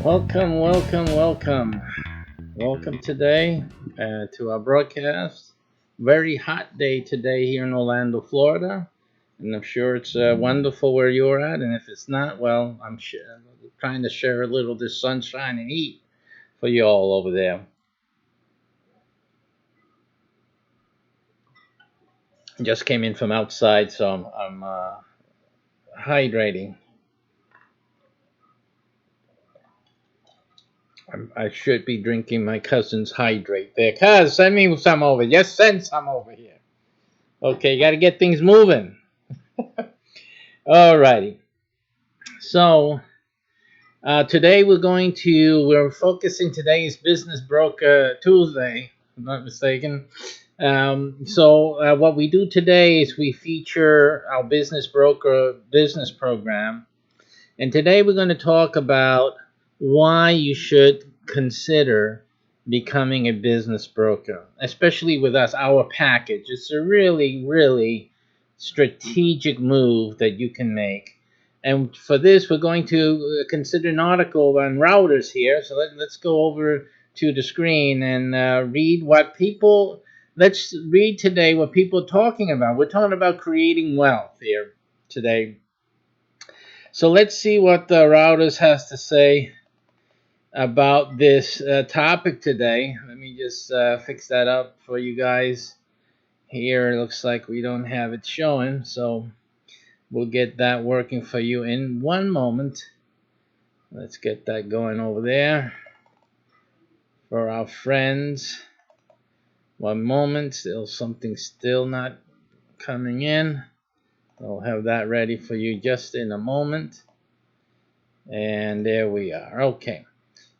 Welcome, welcome, welcome. Welcome today to our broadcast. Very hot day today here in Orlando, Florida. And I'm sure it's wonderful where you're at. And if it's not, well, trying to share a little of this sunshine and heat for you all over there. Just came in from outside, so I'm hydrating. I should be drinking my cousin's hydrate there. Cuz, send me some over. Just send some over here. Okay, you got to get things moving. Alrighty. So today we're focusing. Today is Business Broker Tuesday, if I'm not mistaken. So what we do today is we feature our Business Broker business program. And today we're going to talk about why you should consider becoming a business broker, especially with us, our package. It's a really, really strategic move that you can make. And for this, we're going to consider an article on routers here. So let's go over to the screen and read what people. Let's read today what people are talking about. We're talking about creating wealth here today. So let's see what the Routers has to say about this topic today. Let me just fix that up for you guys. Here it looks like we don't have it showing, so we'll get that working for you in one moment. Let's get that going over there for our friends. One moment, something still not coming in. I'll have that ready for you just in a moment. And there we are. Okay.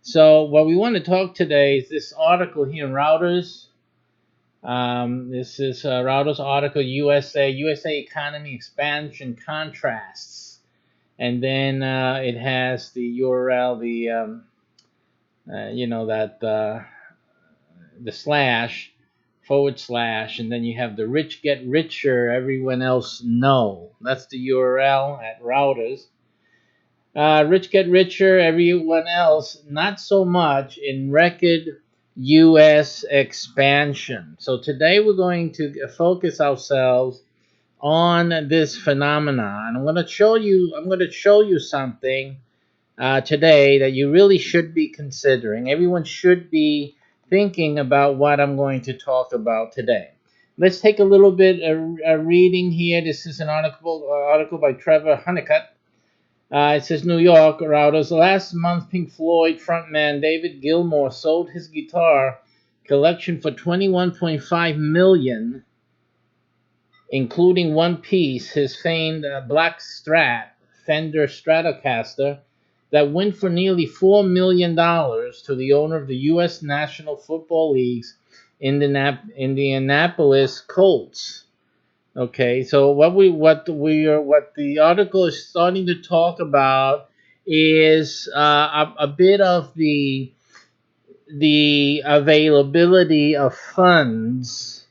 So what we want to talk today is this article here in Routers. This is Routers article, USA economy expansion contrasts, and then it has the URL, the slash / and then you have the rich get richer, everyone else no. That's the URL at Routers. Rich get richer, everyone else not so much in record U.S. expansion. So today we're going to focus ourselves on this phenomenon. I'm going to show you something today that you really should be considering. Everyone should be thinking about what I'm going to talk about today. Let's take a little bit of reading here. This is an article by Trevor Honeycutt. It says New York Routers. Last month, Pink Floyd frontman David Gilmour sold his guitar collection for $21.5 million, including one piece, his famed Black Strat Fender Stratocaster, that went for nearly $4 million to the owner of the U.S. National Football League's Indianapolis Colts. Okay, so what the article is starting to talk about is a bit of the availability of funds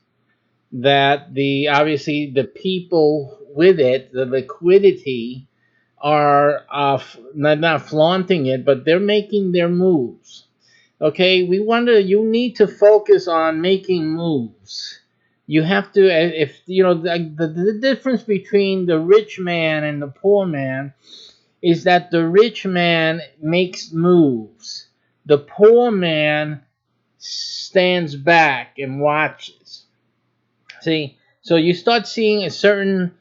that obviously the people with it, the liquidity, are not flaunting it, but they're making their moves. Okay, you need to focus on making moves. You have to, if you know, the difference between the rich man and the poor man is that the rich man makes moves. The poor man stands back and watches. See, so you start seeing a certain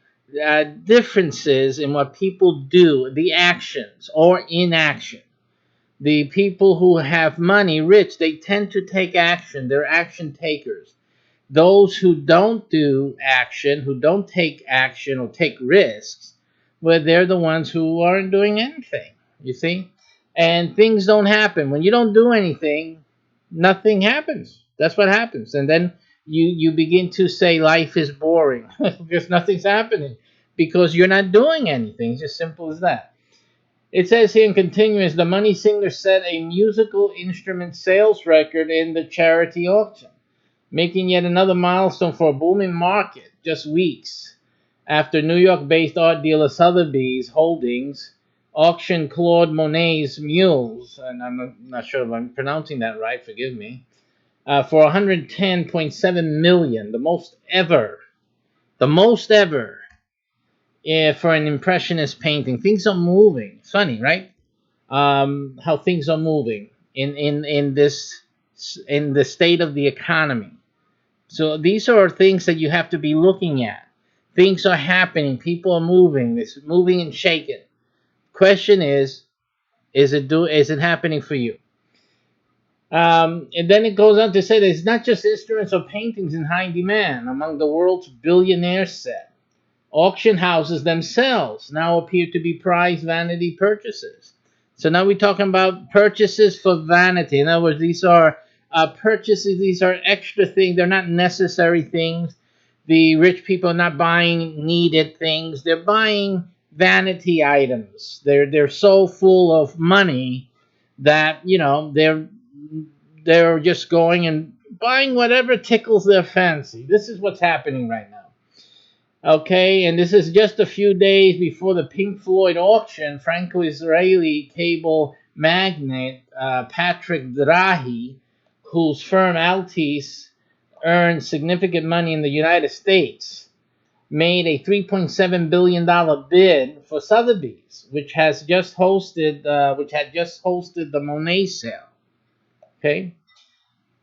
differences in what people do, the actions or inaction. The people who have money, rich, they tend to take action. They're action takers. Those who don't do action, who don't take action or take risks, well, they're the ones who aren't doing anything, you see? And things don't happen. When you don't do anything, nothing happens. That's what happens. And then you begin to say life is boring because nothing's happening because you're not doing anything. It's as simple as that. It says here in continuous, the Money Singer set a musical instrument sales record in the charity auction, making yet another milestone for a booming market just weeks after New York-based art dealer Sotheby's Holdings auctioned Claude Monet's mules, and I'm not sure if I'm pronouncing that right, forgive me, for 110.7 million, the most ever for an impressionist painting. Things are moving. It's funny, right? How things are moving in the state of the economy. So these are things that you have to be looking at. Things are happening. People are moving. It's moving and shaking. Question is it happening for you? And then it goes on to say that it's not just instruments or paintings in high demand among the world's billionaire set. Auction houses themselves now appear to be prized vanity purchases. So now we're talking about purchases for vanity. In other words, these are purchases, these are extra things. They're not necessary things. The rich people are not buying needed things. They're buying vanity items. They're so full of money that, they're just going and buying whatever tickles their fancy. This is what's happening right now. Okay, and this is just a few days before the Pink Floyd auction. Franco-Israeli cable magnate Patrick Drahi, whose firm Altice earns significant money in the United States, made a $3.7 billion bid for Sotheby's, which had just hosted the Monet sale. Okay,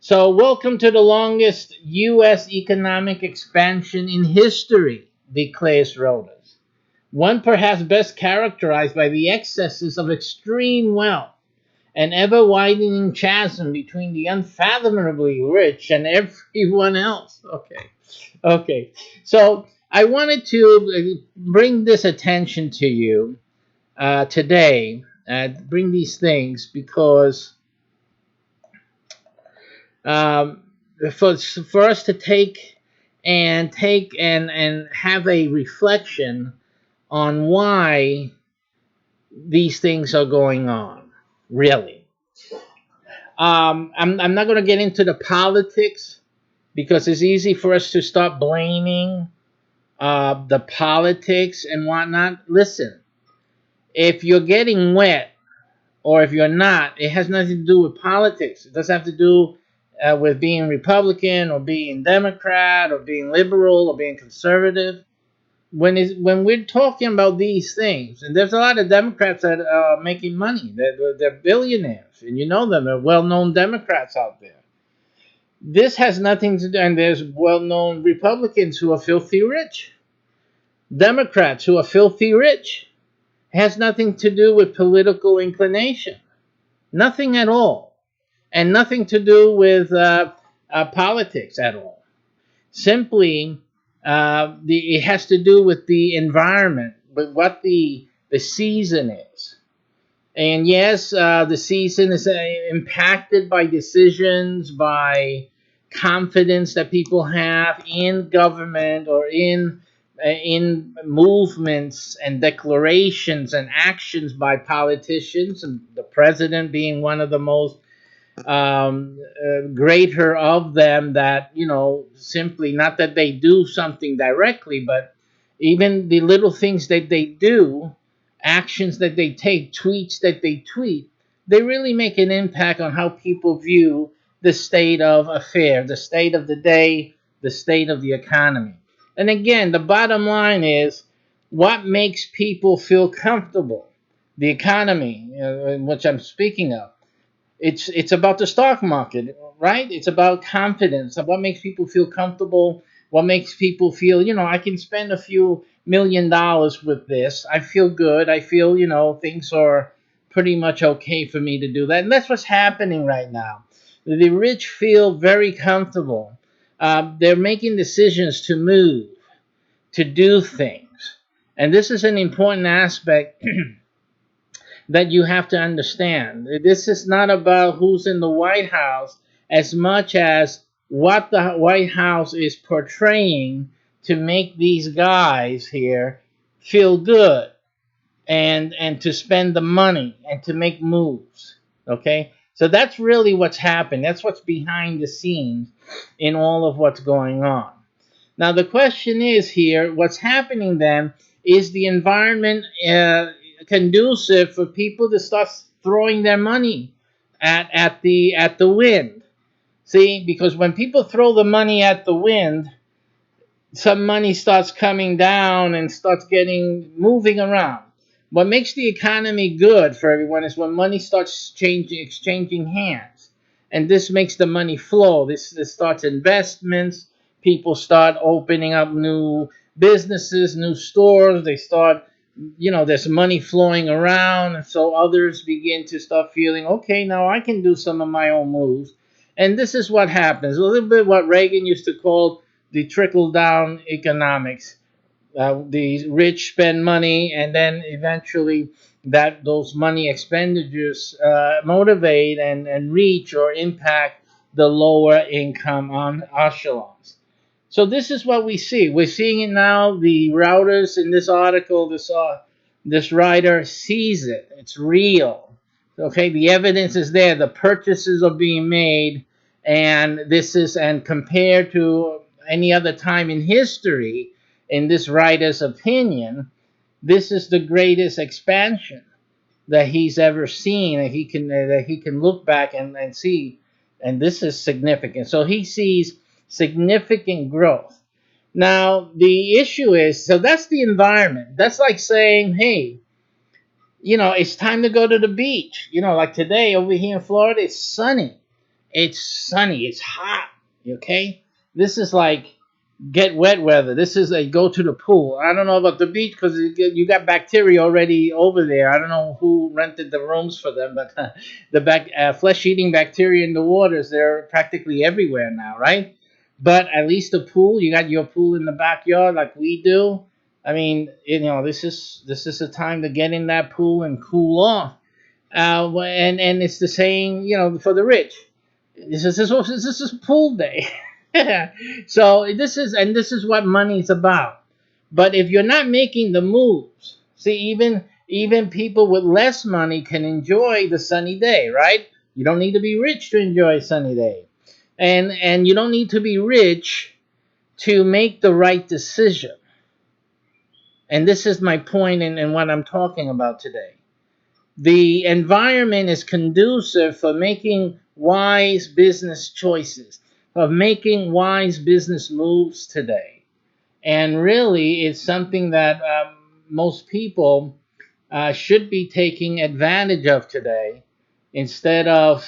so welcome to the longest U.S. economic expansion in history, declares Reuters. One perhaps best characterized by the excesses of extreme wealth, an ever-widening chasm between the unfathomably rich and everyone else. Okay. So I wanted to bring this attention to you today, bring these things because um, for us to take and have a reflection on why these things are going on. Really, I'm not going to get into the politics because it's easy for us to start blaming the politics and whatnot. Listen, if you're getting wet or if you're not, it has nothing to do with politics. It doesn't have to do with being Republican or being Democrat or being liberal or being conservative. When we're talking about these things, and there's a lot of Democrats that are making money, they're billionaires, and you know them, they're well-known Democrats out there. This has nothing to do, and there's well-known Republicans who are filthy rich, Democrats who are filthy rich. It has nothing to do with political inclination, nothing at all, and nothing to do with politics at all. Simply, it has to do with the environment, with what the season is. And yes, the season is impacted by decisions, by confidence that people have in government or in movements and declarations and actions by politicians, and the president being one of the most greater of them, that simply, not that they do something directly, but even the little things that they do, actions that they take, tweets that they tweet, they really make an impact on how people view the state of affair, the state of the day, the state of the economy. And again, the bottom line is what makes people feel comfortable. The economy, which I'm speaking of, it's about the stock market, right? It's about confidence, of what makes people feel comfortable, what makes people feel, I can spend a few $1 million with this. I feel good. I feel, things are pretty much okay for me to do that. And that's what's happening right now. The rich feel very comfortable. They're making decisions to move, to do things. And this is an important aspect that you have to understand. This is not about who's in the White House as much as what the White House is portraying to make these guys here feel good and to spend the money and to make moves. Okay? So that's really what's happening. That's what's behind the scenes in all of what's going on. Now the question is here, what's happening then is the environment conducive for people to start throwing their money at the wind. See, because when people throw the money at the wind, some money starts coming down and starts getting moving around. What makes the economy good for everyone is when money starts exchanging hands, and this makes the money flow. This starts investments. People start opening up new businesses, new stores. They start, there's money flowing around, and so others begin to start feeling, okay, now I can do some of my own moves. And this is what happens. A little bit what Reagan used to call the trickle down economics. The rich spend money, and then eventually that those money expenditures motivate and reach or impact the lower income on echelons. So this is what we see. We're seeing it now. The routers in this article, this writer sees it. It's real. Okay, the evidence is there. The purchases are being made, and compared to any other time in history, in this writer's opinion, this is the greatest expansion that he's ever seen, that he can look back and see, and this is significant. So he sees significant growth. Now the issue is, so that's the environment. That's like saying, hey, it's time to go to the beach. Like today over here in Florida, it's sunny. It's sunny. It's hot. Okay, this is like get wet weather. This is a go to the pool. I don't know about the beach because you got bacteria already over there. I don't know who rented the rooms for them, but the flesh-eating bacteria in the waters, they're practically everywhere now, right? But at least the pool, you got your pool in the backyard like we do. I mean, this is a time to get in that pool and cool off. And it's the same, for the rich. This is pool day. So this is what money is about. But if you're not making the moves, see, even people with less money can enjoy the sunny day, right? You don't need to be rich to enjoy a sunny day, and you don't need to be rich to make the right decision. And this is my point in what I'm talking about today. The environment is conducive for making wise business choices, of making wise business moves today. And really, it's something that most people should be taking advantage of today instead of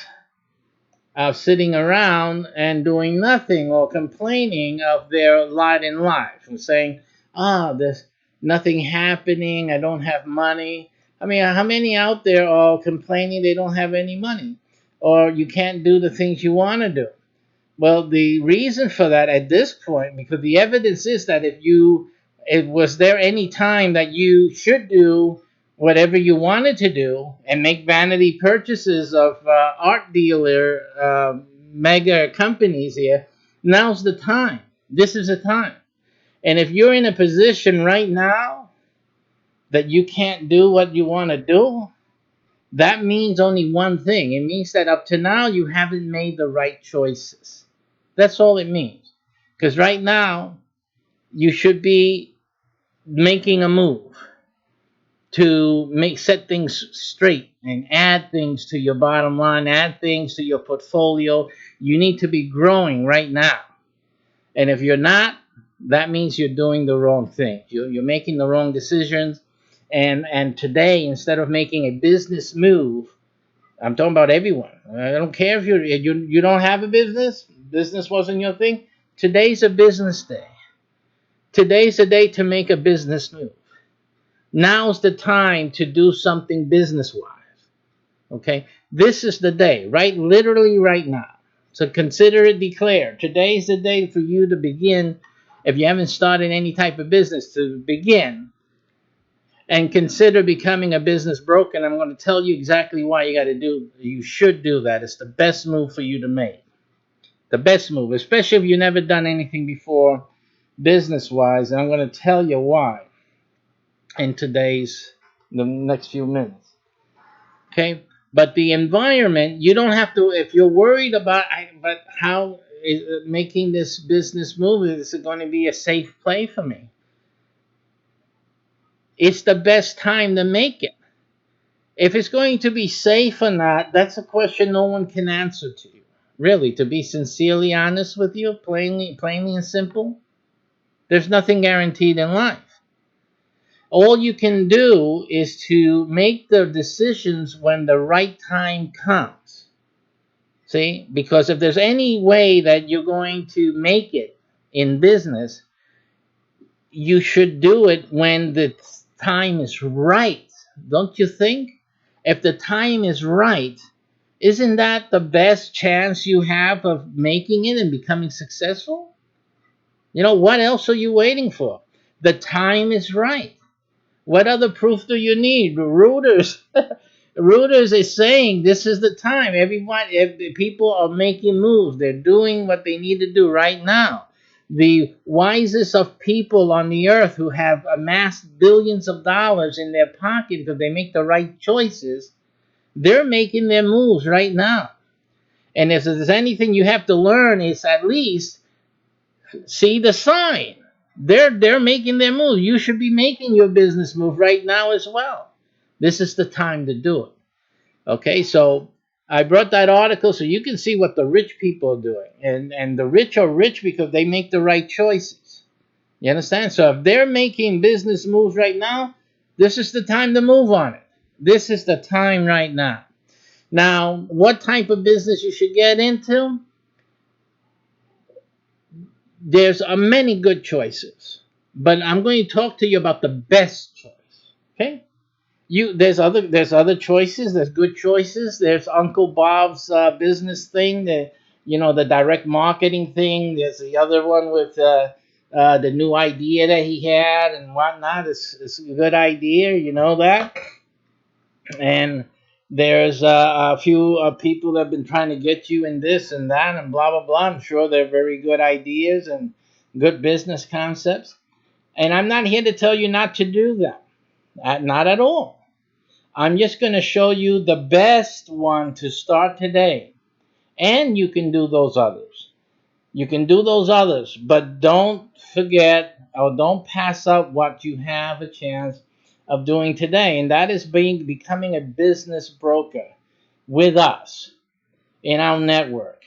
sitting around and doing nothing or complaining of their lot in life and saying, there's nothing happening, I don't have money. I mean, how many out there are complaining they don't have any money or you can't do the things you want to do? Well, the reason for that at this point, because the evidence is that it was there any time that you should do whatever you wanted to do and make vanity purchases of art dealer mega companies here, now's the time. This is the time. And if you're in a position right now that you can't do what you want to do, that means only one thing. It means that up to now you haven't made the right choices. That's all it means. Because right now you should be making a move to set things straight and add things to your bottom line, add things to your portfolio. You need to be growing right now. And if you're not, that means you're doing the wrong thing. You're making the wrong decisions. And today, instead of making a business move, I'm talking about everyone. I don't care if you don't have a business. Business wasn't your thing. Today's a business day. Today's a day to make a business move. Now's the time to do something business-wise. Okay? This is the day, right? Literally right now. So consider it declared. Today's the day for you to begin, if you haven't started any type of business, to begin and consider becoming a business broker. And I'm going to tell you exactly why you should do that. It's the best move for you to make. The best move, especially if you've never done anything before business-wise. And I'm going to tell you why in the next few minutes. Okay? But the environment, you don't have to, if you're worried about, but how is making this business move, is it going to be a safe play for me? It's the best time to make it. If it's going to be safe or not, that's a question no one can answer to you. Really, to be sincerely honest with you, plainly and simple, there's nothing guaranteed in life. All you can do is to make the decisions when the right time comes. See? Because if there's any way that you're going to make it in business, you should do it when the time is right. Don't you think? If the time is right, isn't that the best chance you have of making it and becoming successful? What else are you waiting for? The time is right. What other proof do you need? Reuters, Reuters is saying this is the time. People are making moves. They're doing what they need to do right now. The wisest of people on the earth who have amassed billions of dollars in their pocket because they make the right choices, they're making their moves right now. And if there's anything you have to learn, is at least see the sign. They're making their move. You should be making your business move right now as well. This is the time to do it. Okay, so I brought that article so you can see what the rich people are doing. And the rich are rich because they make the right choices. You understand? So if they're making business moves right now, this is the time to move on it. This is the time right now. Now, what type of business you should get into? There's many good choices, but I'm going to talk to you about the best choice. Okay? There's other choices. There's good choices. There's Uncle Bob's business thing. The direct marketing thing. There's the other one with the new idea that he had and whatnot. It's a good idea. You know that. And there's a few people that have been trying to get you in this and that and blah blah blah. I'm sure they're very good ideas and good business concepts. And I'm not here to tell you not to do that. Not at all. I'm just going to show you the best one to start today. And you can do those others. You can do those others, but don't forget or don't pass up what you have a chance of doing today, and that is becoming a business broker with us in our network.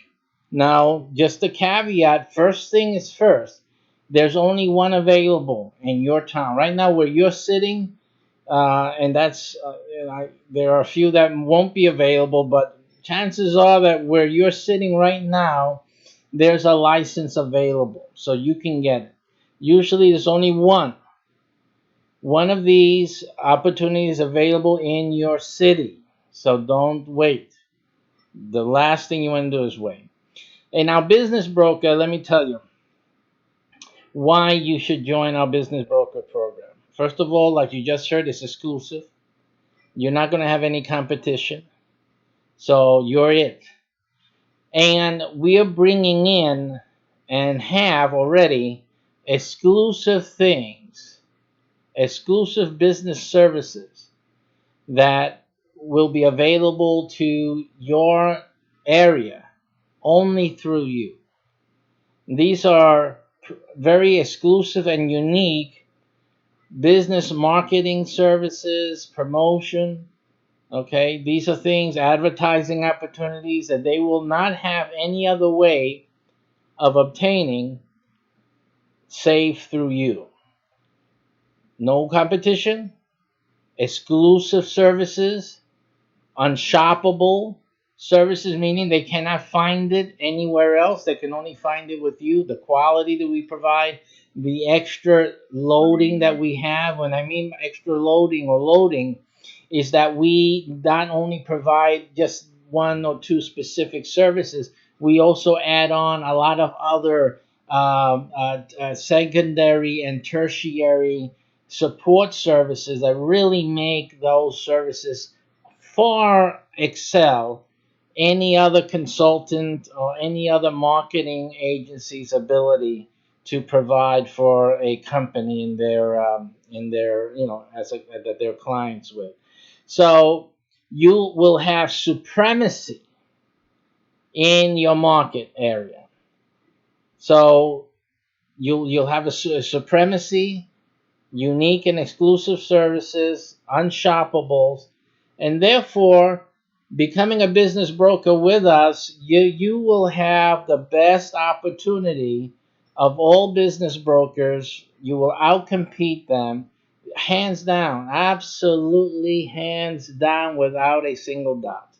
Now, just a caveat, first thing is first. There's only one available in your town. Right now where you're sitting, and there are a few that won't be available, but chances are that where you're sitting right now, there's a license available, so you can get it. Usually, there's only one of these opportunities available in your city, so don't wait. The last thing you want to do is wait. And our business broker, let me tell you why you should join our business broker program. First of all, like you just heard, it's exclusive. You're not going to have any competition. So you're it. And we are bringing in and have already exclusive things, exclusive business services that will be available to your area only through you. These are very exclusive and unique business marketing services, promotion. Okay, these are things, advertising opportunities that they will not have any other way of obtaining save through you. No competition, exclusive services, unshoppable services, meaning they cannot find it anywhere else. They can only find it with you. The quality that we provide, the extra loading that we have. When I mean extra loading or loading, is that we not only provide just one or two specific services, we also add on a lot of other secondary and tertiary support services that really make those services far excel any other consultant or any other marketing agency's ability to provide for a company in their that their clients with. So you will have supremacy in your market area. So you'll have a supremacy, unique and exclusive services, unshoppables, And therefore, becoming a business broker with us, you will have the best opportunity of all business brokers. You will outcompete them, hands down, absolutely hands down, without a single doubt.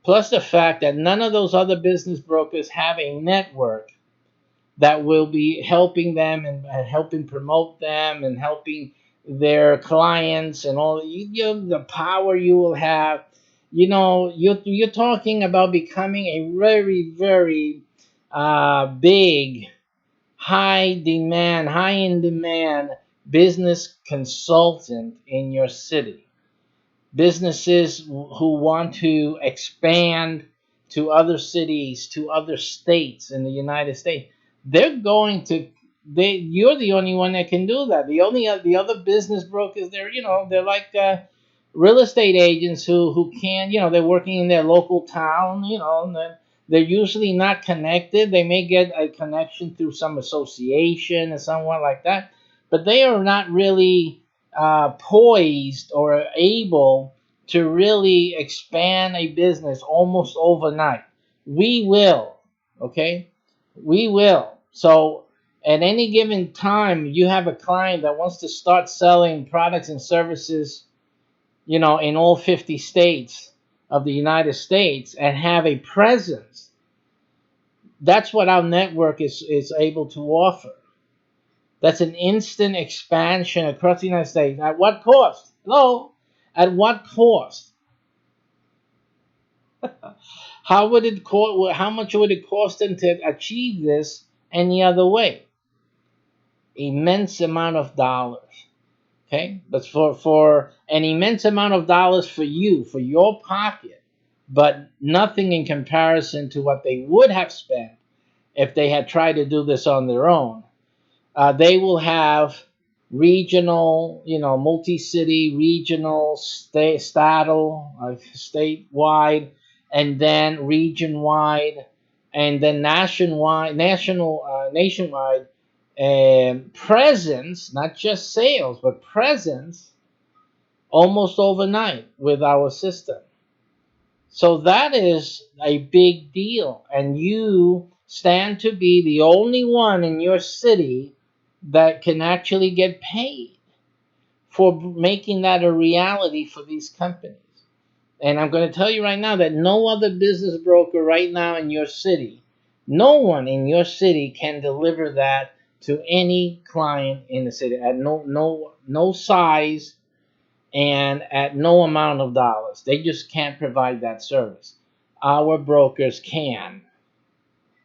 Plus the fact that none of those other business brokers have a network that will be helping them and helping promote them and helping their clients and all the power you will have. You're talking about becoming a very, very big, high in demand business consultant in your city. Businesses who want to expand to other cities, to other states in the United States, they're going to you're the only one that can do that. The other business brokers, they're like real estate agents who can, they're working in their local town, and they're usually not connected. They may get a connection through some association or somewhat like that, but they are not really poised or able to really expand a business almost overnight. We will, okay? We will. So at any given time, you have a client that wants to start selling products and services, in all 50 states of the United States and have a presence. That's what our network is able to offer. That's an instant expansion across the United States. At what cost? Hello? At what cost? How would it cost? How much would it cost them to achieve this any other way? Immense amount of dollars. Okay, but for an immense amount of dollars for you, for your pocket, but nothing in comparison to what they would have spent if they had tried to do this on their own. They will have regional, multi-city, regional, statewide, and then region-wide, and then nationwide presence, not just sales, but presence almost overnight with our system. So that is a big deal. And you stand to be the only one in your city that can actually get paid for making that a reality for these companies. And I'm going to tell you right now that no other business broker right now in your city, no one in your city can deliver that to any client in the city at no size and at no amount of dollars. They just can't provide that service. Our brokers can.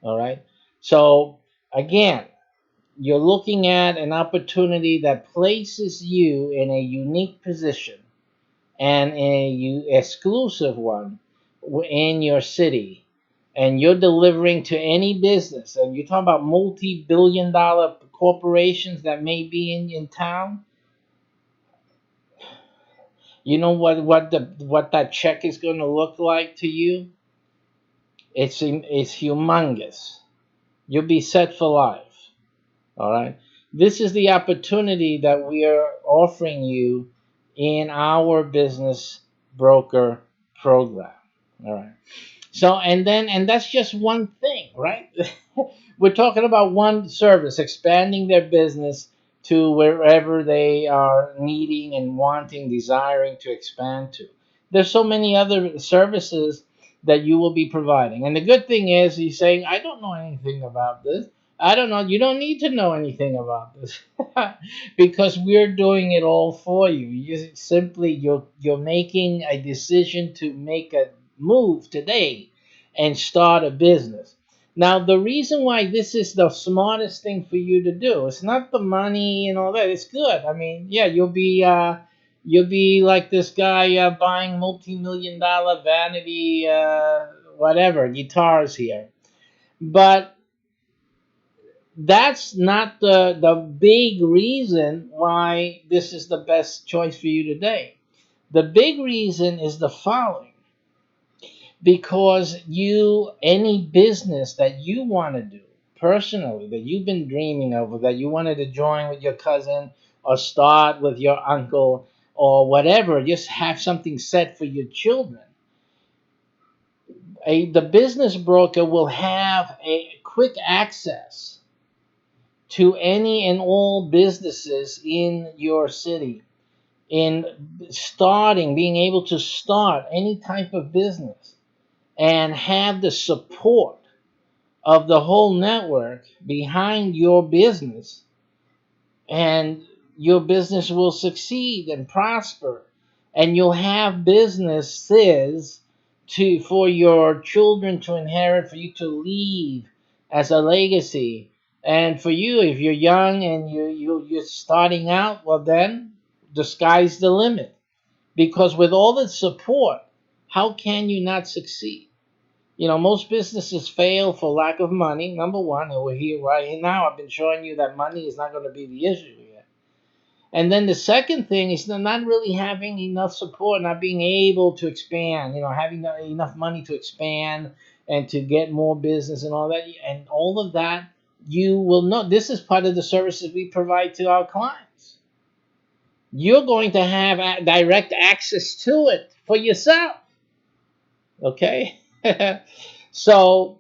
All right. So again, you're looking at an opportunity that places you in a unique position and exclusive one in your city. And you're delivering to any business. And you're talking about multi-billion-dollar corporations that may be in town. You know what that check is going to look like to you? It's humongous. You'll be set for life. All right. This is the opportunity that we are offering you in our business broker program. All right. So and that's just one thing, right? We're talking about one service, expanding their business to wherever they are needing and wanting, desiring to expand to. There's so many other services that you will be providing. And the good thing is you're saying, I don't know anything about this. I don't know. You don't need to know anything about this because we're doing it all for you. You're making a decision to make a move today and start a business. Now, the reason why this is the smartest thing for you to do, it's not the money and all that. It's good. I mean, yeah, you'll be like this guy buying multi-million-dollar vanity whatever guitars here, but that's not the big reason why this is the best choice for you today. The big reason is the following: because any business that you want to do personally, that you've been dreaming of, or that you wanted to join with your cousin or start with your uncle, or whatever, just have something set for your children. The business broker will have a quick access to any and all businesses in your city, in being able to start any type of business and have the support of the whole network behind your business, and your business will succeed and prosper, and you'll have businesses to for your children to inherit, for you to leave as a legacy. And for you, if you're young and you're starting out, well, then the sky's the limit, because with all the support, how can you not succeed? Most businesses fail for lack of money, number one, and we're here right now. I've been showing you that money is not going to be the issue here. And then the second thing is not really having enough support, not being able to expand, having enough money to expand and to get more business and all that. And all of that, you will know. This is part of the services we provide to our clients. You're going to have direct access to it for yourself. Okay? So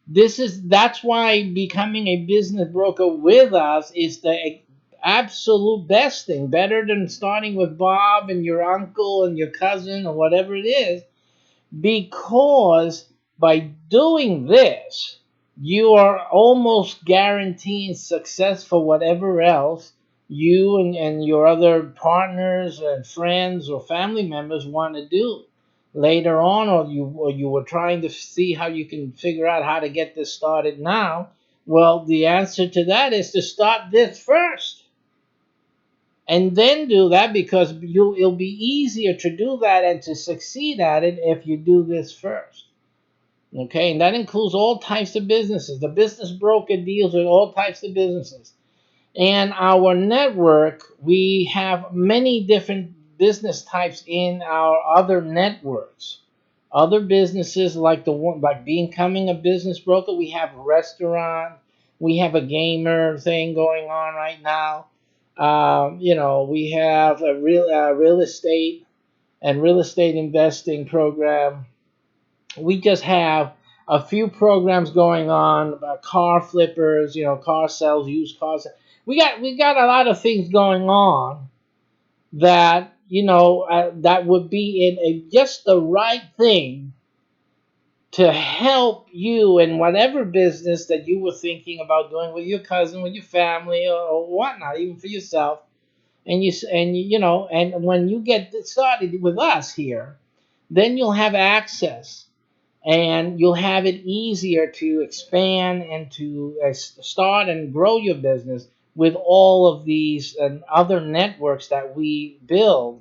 that's why becoming a business broker with us is the absolute best thing, better than starting with Bob and your uncle and your cousin or whatever it is, because by doing this, you are almost guaranteeing success for whatever else you and your other partners and friends or family members want to do later on, or you were trying to see how you can figure out how to get this started now. Well, the answer to that is to start this first and then do that, because it'll be easier to do that and to succeed at it if you do this first. Okay, and that includes all types of businesses. The business broker deals with all types of businesses. And our network, we have many different business types in our other networks. Other businesses like becoming a business broker, we have a restaurant, we have a gamer thing going on right now. We have a real estate and real estate investing program. We just have a few programs going on about car flippers, car sales, used cars. We got a lot of things going on that that would be in just the right thing to help you in whatever business that you were thinking about doing with your cousin, with your family, or whatnot, even for yourself. And when you get started with us here, then you'll have access, and you'll have it easier to expand and to start and grow your business with all of these and other networks that we build,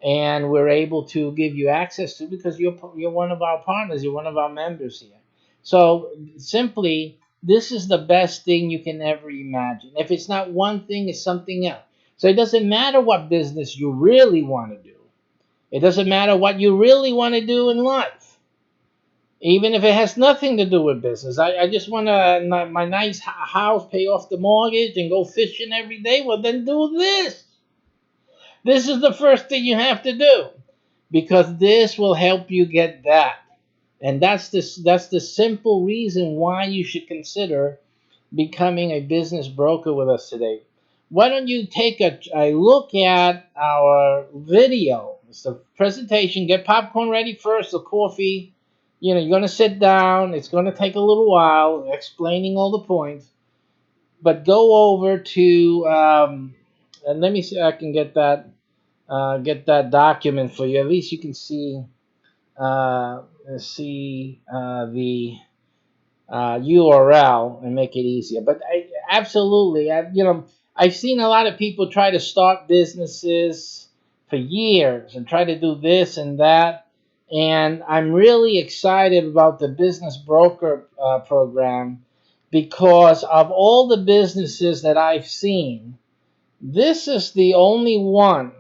and we're able to give you access to, because you're one of our partners, you're one of our members here. So simply, this is the best thing you can ever imagine. If it's not one thing, it's something else. So it doesn't matter what business you really want to do. It doesn't matter what you really want to do in life, even if it has nothing to do with business. I just want my nice house, pay off the mortgage, and go fishing every day. Well, then do this. This is the first thing you have to do, because this will help you get that. And that's the simple reason why you should consider becoming a business broker with us today. Why don't you take a look at our video? It's the presentation. Get popcorn ready first, the coffee. You're going to sit down. It's going to take a little while explaining all the points. But go over to, and let me see if I can get that document for you. At least you can see the URL and make it easier. But absolutely, I've seen a lot of people try to start businesses for years and try to do this and that. And I'm really excited about the business broker program, because of all the businesses that I've seen, this is the only one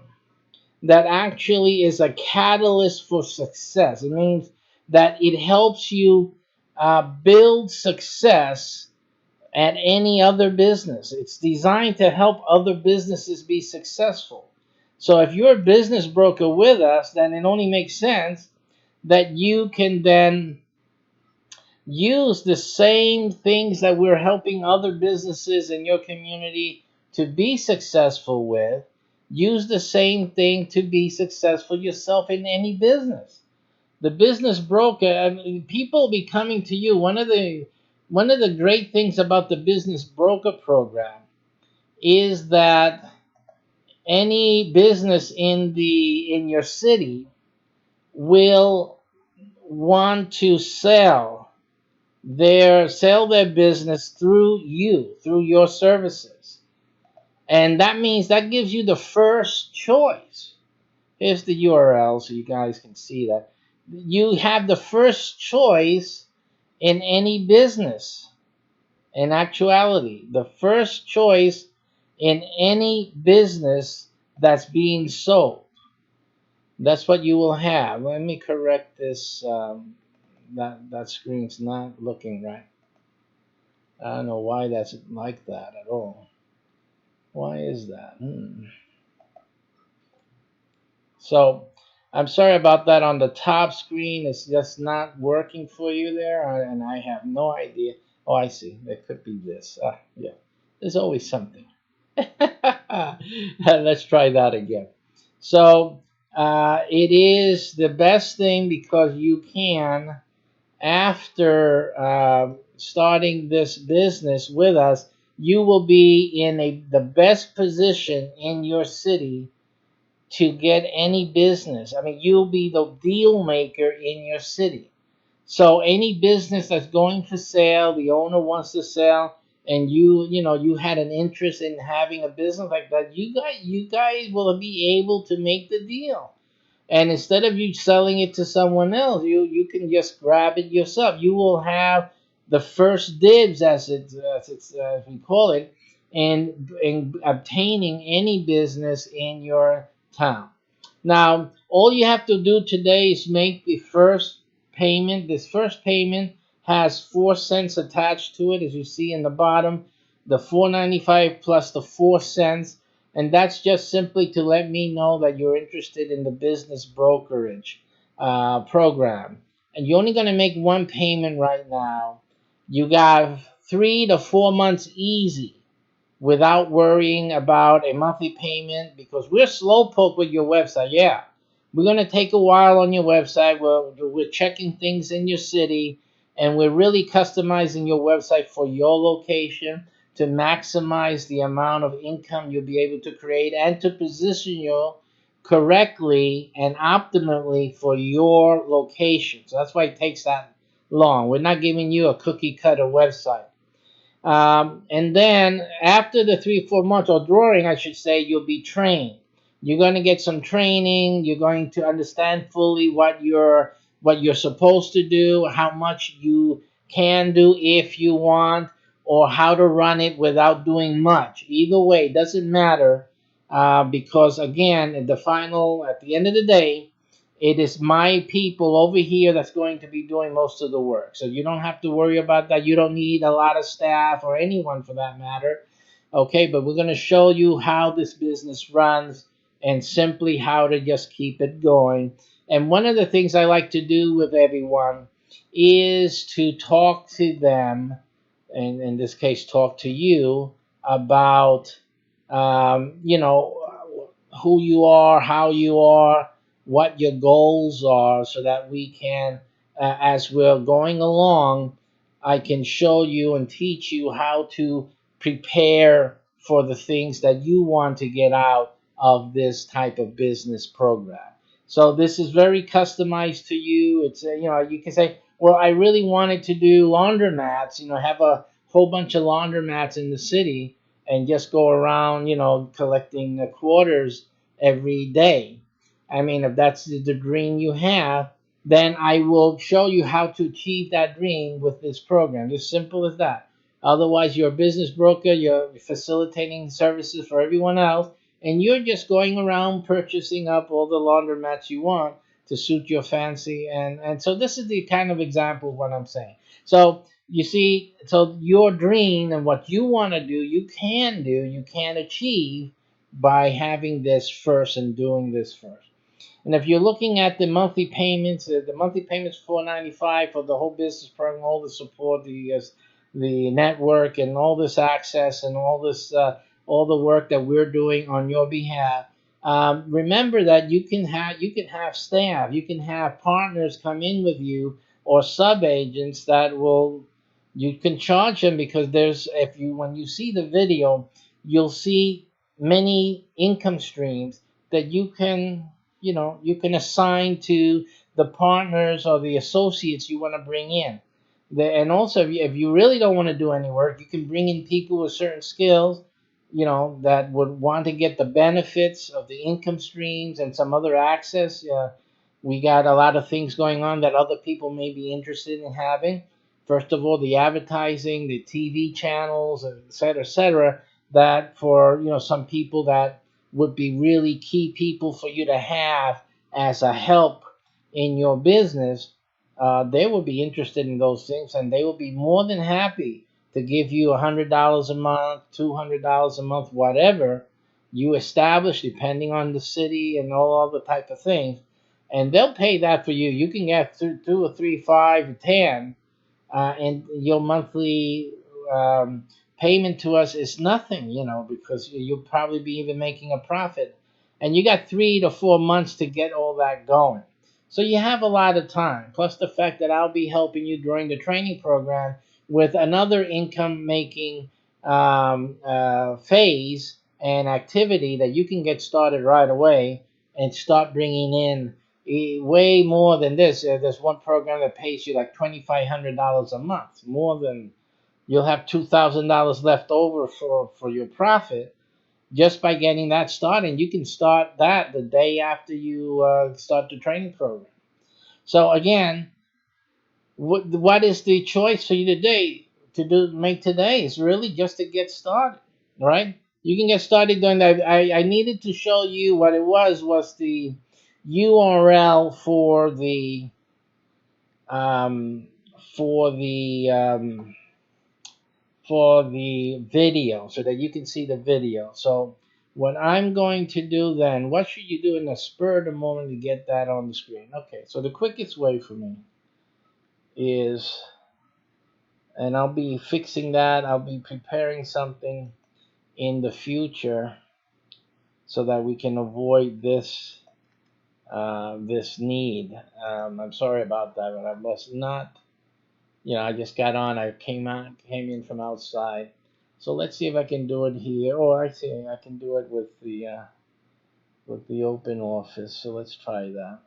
that actually is a catalyst for success. It means that it helps you build success at any other business. It's designed to help other businesses be successful. So if you're a business broker with us, then it only makes sense that you can then use the same things that we're helping other businesses in your community to be successful with. Use the same thing to be successful yourself in any business. The business broker, I mean, people be coming to you. One of the great things about the business broker program is that any business in your city will want to sell their business through you, through your services. And that means that gives you the first choice. Here's the URL so you guys can see that. You have the first choice in any business. In actuality, the first choice in any business that's being sold. That's what you will have. Let me correct this. That screen's not looking right. I don't know why that's like that at all. Why is that? So I'm sorry about that. On the top screen, it's just not working for you there, and I have no idea. Oh, I see. It could be this. Yeah. There's always something. Let's try that again. So it is the best thing because you can, after starting this business with us, you will be in the best position in your city to get any business. I mean, you'll be the deal maker in your city. So any business that's going for sale, the owner wants to sell, and you had an interest in having a business like that, you guys will be able to make the deal. And instead of you selling it to someone else, you can just grab it yourself. You will have the first dibs, as we call it, in obtaining any business in your town. Now, all you have to do today is make the first payment. This first payment has 4 cents attached to it, as you see in the bottom. The 4.95 plus the 4 cents, and that's just simply to let me know that you're interested in the business brokerage program. And you're only going to make one payment right now. You got 3 to 4 months easy without worrying about a monthly payment because we're slowpoke with your website. Yeah, we're going to take a while on your website. We're checking things in your city, and we're really customizing your website for your location to maximize the amount of income you'll be able to create and to position you correctly and optimally for your location. So that's why it takes that long. We're not giving you a cookie cutter website. And then after the 3 4 months, or drawing, I should say, you'll be trained. You're going to get some training. You're going to understand fully what you're supposed to do, how much you can do if you want, or how to run it without doing much. Either way, it doesn't matter because again, at the end of the day, it is my people over here that's going to be doing most of the work. So you don't have to worry about that. You don't need a lot of staff or anyone for that matter. Okay, but we're going to show you how this business runs and simply how to just keep it going. And one of the things I like to do with everyone is to talk to them, and in this case, talk to you about, um, you know, who you are, how you are, what your goals are, so that we can, as we're going along, I can show you and teach you how to prepare for the things that you want to get out of this type of business program. So this is very customized to you. It's you can say, well, I really wanted to do laundromats. Have a whole bunch of laundromats in the city and just go around, collecting the quarters every day. I mean, if that's the dream you have, then I will show you how to achieve that dream with this program. As simple as that. Otherwise, you're a business broker, you're facilitating services for everyone else, and you're just going around purchasing up all the laundromats you want to suit your fancy. And so this is the kind of example of what I'm saying. So you see, so your dream and what you want to do, you can achieve by having this first and doing this first. And if you're looking at the monthly payments $495 for the whole business program, all the support, the network, and all this access, and all the work that we're doing on your behalf. Remember that you can have staff, you can have partners come in with you, or sub agents that will you can charge them, because there's if you when you see the video, you'll see many income streams that you can assign to the partners or the associates you want to bring in. And also, if you really don't want to do any work, you can bring in people with certain skills, that would want to get the benefits of the income streams and some other access. We got a lot of things going on that other people may be interested in having. First of all, the advertising, the TV channels, et cetera, that for some people that would be really key people for you to have as a help in your business. They will be interested in those things, and they will be more than happy to give you $100 a month, $200 a month, whatever you establish, depending on the city and all other type of things. And they'll pay that for you. You can get two or three, 5, 10, and your monthly payment to us is nothing, because you'll probably be even making a profit. And you got 3 to 4 months to get all that going. So you have a lot of time. Plus the fact that I'll be helping you during the training program with another income making phase and activity that you can get started right away and start bringing in way more than this. There's one program that pays you like $2,500 a month, more than you'll have $2,000 left over for your profit just by getting that started. You can start that the day after you start the training program. So again, what is the choice for you today make today is really just to get started, right? You can get started doing that. I needed to show you what it was the URL um, for the um, for the video, so that you can see the video. So what I'm going to do then, what should you do in the spur of the moment to get that on the screen? Okay, so the quickest way for me is, and I'll be fixing that, I'll be preparing something in the future so that we can avoid this need. I'm sorry about that, but I must not. I just got on. I came in from outside. So let's see if I can do it here. Oh, I see. I can do it with the open office. So let's try that.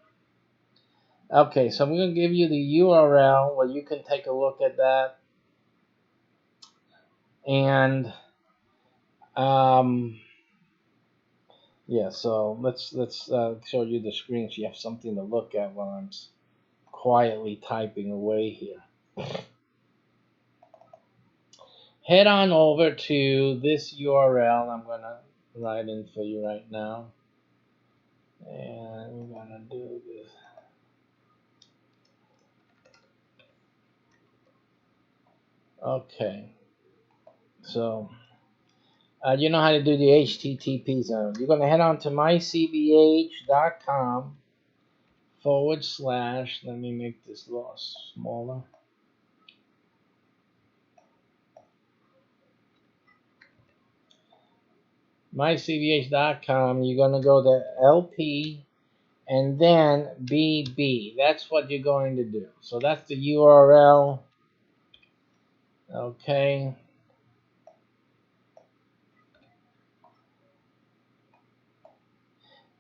Okay, so I'm going to give you the URL where you can take a look at that. And yeah, so let's show you the screen so you have something to look at while I'm quietly typing away here. Head on over to this URL. I'm going to write in for you right now. And we're going to do this. Okay. So, you know how to do the HTTP zone. You're going to head on to mycbh.com / let me make this a little smaller. mycbh.com, you're going to go to LP and then BB. That's what you're going to do. So that's the URL. Okay.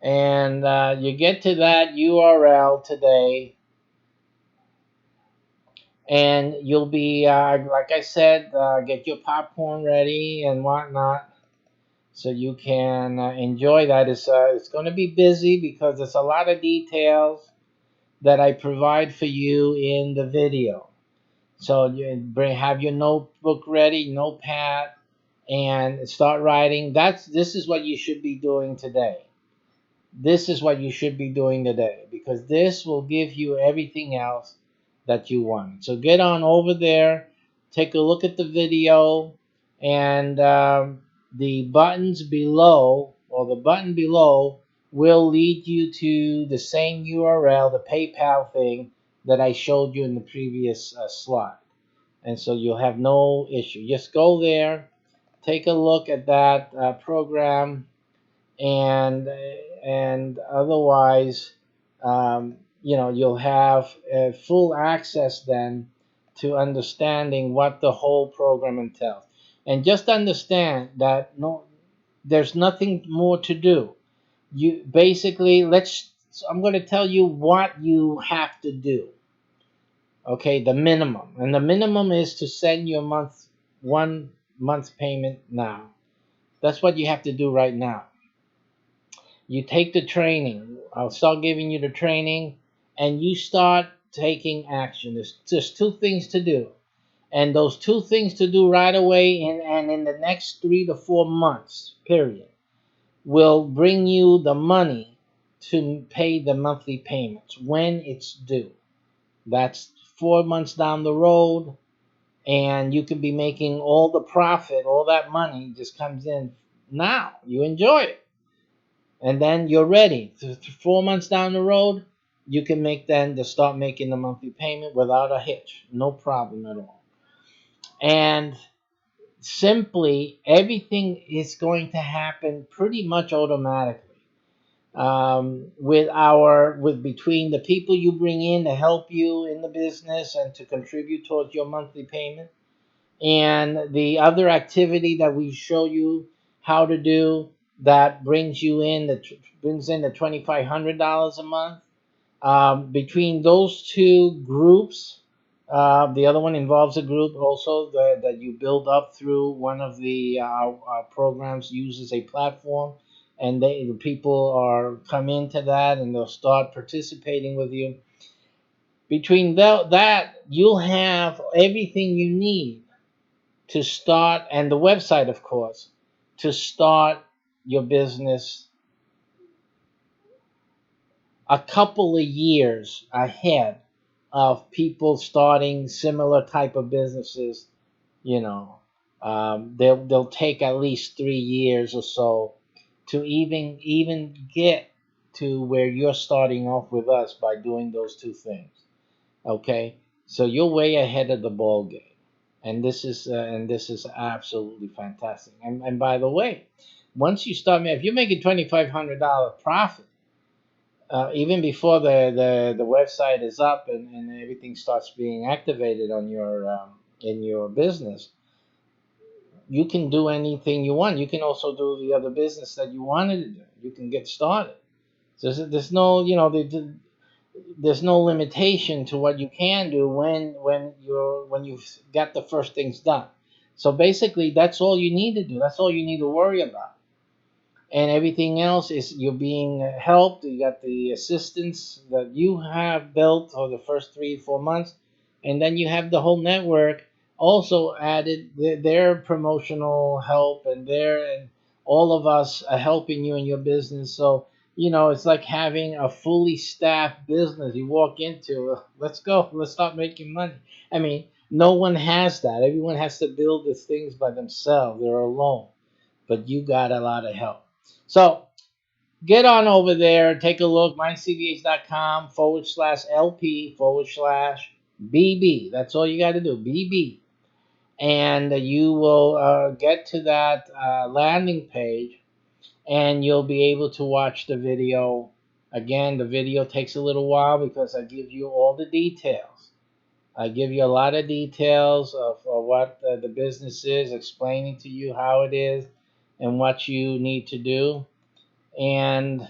And you get to that URL today, and you'll be, like I said, get your popcorn ready and whatnot, so you can enjoy that. It's going to be busy because there's a lot of details that I provide for you in the video. So you have your notebook ready, notepad, and start writing. This is what you should be doing today. This is what you should be doing today, because this will give you everything else that you want. So get on over there, take a look at the video, and the buttons below, or the button below will lead you to the same URL, the PayPal thing that I showed you in the previous slide. And so you'll have no issue. Just go there, take a look at that program, and otherwise, you'll have full access then to understanding what the whole program entails. And just understand that there's nothing more to do. You basically I'm going to tell you what you have to do. Okay, the minimum, and the minimum is to send your 1 month payment now. That's what you have to do right now. You take the training. I'll start giving you the training, and you start taking action. There's just two things to do. And those two things to do right away and in the next 3 to 4 months, period, will bring you the money to pay the monthly payments when it's due. That's 4 months down the road, and you can be making all the profit, all that money just comes in now. You enjoy it. And then you're ready. 4 months down the road, you can start making the monthly payment without a hitch. No problem at all. And simply everything is going to happen pretty much automatically. With between the people you bring in to help you in the business and to contribute towards your monthly payment, and the other activity that we show you how to do that brings in the $2,500 a month. Between those two groups, the other one involves a group also that you build up through one of the programs uses a platform, and the people come into that and they'll start participating with you. Between that, you'll have everything you need to start, and the website, of course, to start your business a couple of years ahead of people starting similar type of businesses. They'll take at least 3 years or so to even get to where you're starting off with us by doing those two things. Okay, so you're way ahead of the ball game, and this is absolutely fantastic. And by the way, once you start, if you're making $2,500 profit, even before the website is up and everything starts being activated on your in your business, you can do anything you want. You can also do the other business that you wanted to do. You can get started. So there's no there's no limitation to what you can do when you've got the first things done. So basically, that's all you need to do. That's all you need to worry about. And everything else is you're being helped. You got the assistance that you have built for the first 3 4 months, and then you have the whole network also added their promotional help and all of us are helping you in your business. So it's like having a fully staffed business. You walk into, let's go, let's start making money. I mean, no one has that. Everyone has to build these things by themselves. They're alone, but you got a lot of help. So get on over there, take a look, mindcvh.com/LP/BB. That's all you got to do, BB. And you will get to that landing page, and you'll be able to watch the video. Again, the video takes a little while because I give you all the details. I give you a lot of details of what the business is, explaining to you how it is and what you need to do. And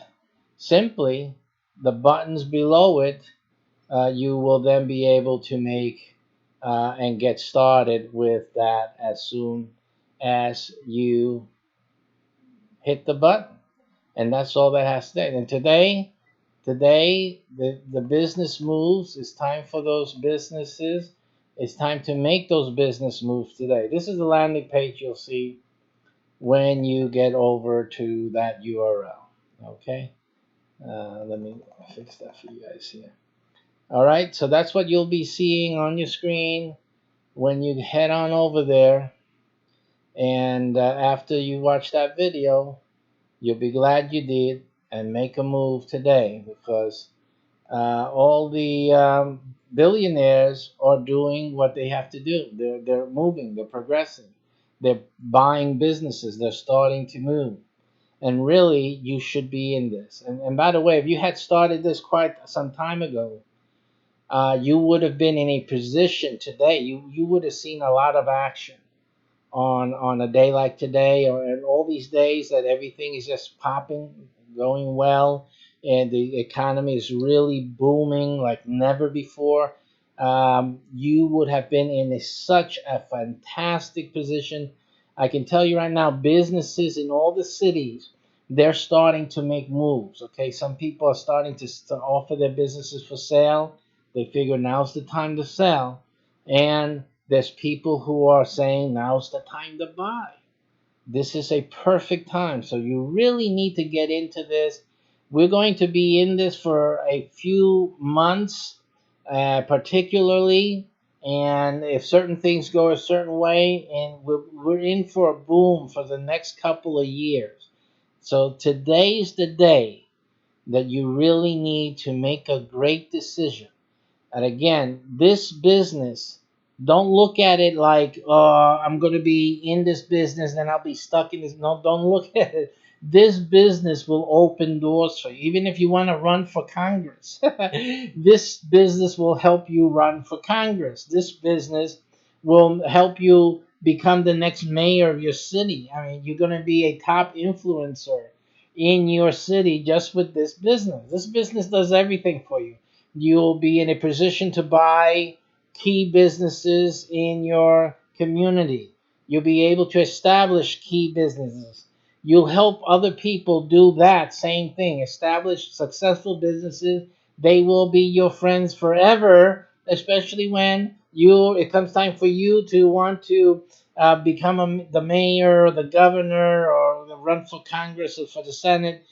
simply, the buttons below it, you will then be able to make and get started with that as soon as you hit the button. And that's all that has to say. And today the business moves. It's time for those businesses. It's time to make those business moves today. This is the landing page you'll see when you get over to that URL. Okay, let me fix that for you guys here. All right, so that's what you'll be seeing on your screen when you head on over there. And after you watch that video, You'll be glad you did, and make a move today, because all the billionaires are doing what they have to do. They're moving. They're progressing. They're buying businesses. They're starting to move. And really, you should be in this. And by the way, if you had started this quite some time ago, you would have been in a position today. You would have seen a lot of action on a day like today, or and all these days that everything is just popping, going well, and the economy is really booming like never before. You would have been in such a fantastic position. I can tell you right now, businesses in all the cities, they're starting to make moves. Okay, some people are starting to offer their businesses for sale. They figure now's the time to sell, and there's people who are saying now's the time to buy. This is a perfect time. So you really need to get into this. We're going to be in this for a few months, particularly. And if certain things go a certain way, and we're in for a boom for the next couple of years. So today's the day that you really need to make a great decision. And again, this business, don't look at it like, oh, I'm going to be in this business and I'll be stuck in this. No, don't look at it. This business will open doors for you. Even if you want to run for Congress, this business will help you run for Congress. This business will help you become the next mayor of your city. I mean, you're going to be a top influencer in your city just with this business. This business does everything for you. You'll be in a position to buy key businesses in your community. You'll be able to establish key businesses. You'll help other people do that same thing, establish successful businesses. They will be your friends forever, especially when it comes time for you to want to become the mayor or the governor or run for Congress or for the Senate.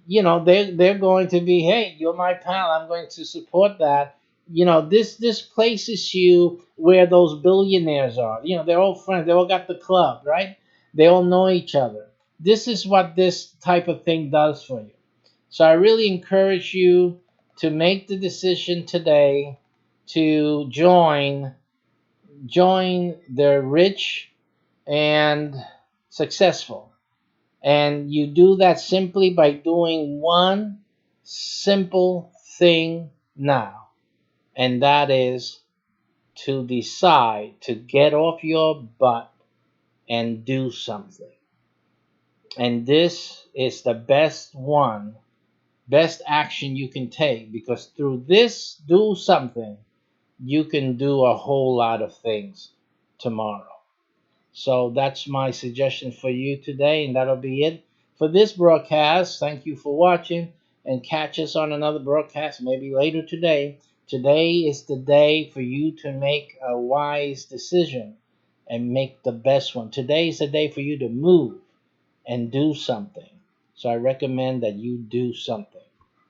They're going to be, hey, you're my pal, I'm going to support that. This places you where those billionaires are. They're all friends, they all got the club, right? They all know each other. This is what this type of thing does for you. So I really encourage you to make the decision today to join the rich and successful. And you do that simply by doing one simple thing now, and that is to decide to get off your butt and do something. And this is the best action you can take, because through this do something, you can do a whole lot of things tomorrow. So that's my suggestion for you today, and that'll be it for this broadcast. Thank you for watching, and catch us on another broadcast maybe later today. Today is the day for you to make a wise decision and make the best one. Today is the day for you to move and do something. So I recommend that you do something.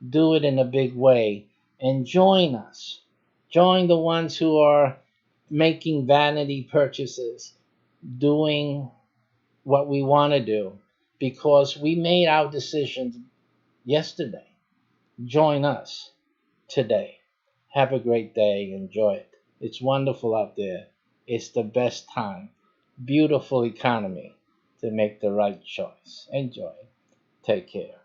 Do it in a big way and join us. Join the ones who are making vanity purchases, doing what we want to do, because we made our decisions yesterday. Join us today. Have a great day. Enjoy it. It's wonderful out there. It's the best time. Beautiful economy to make the right choice. Enjoy. Take care.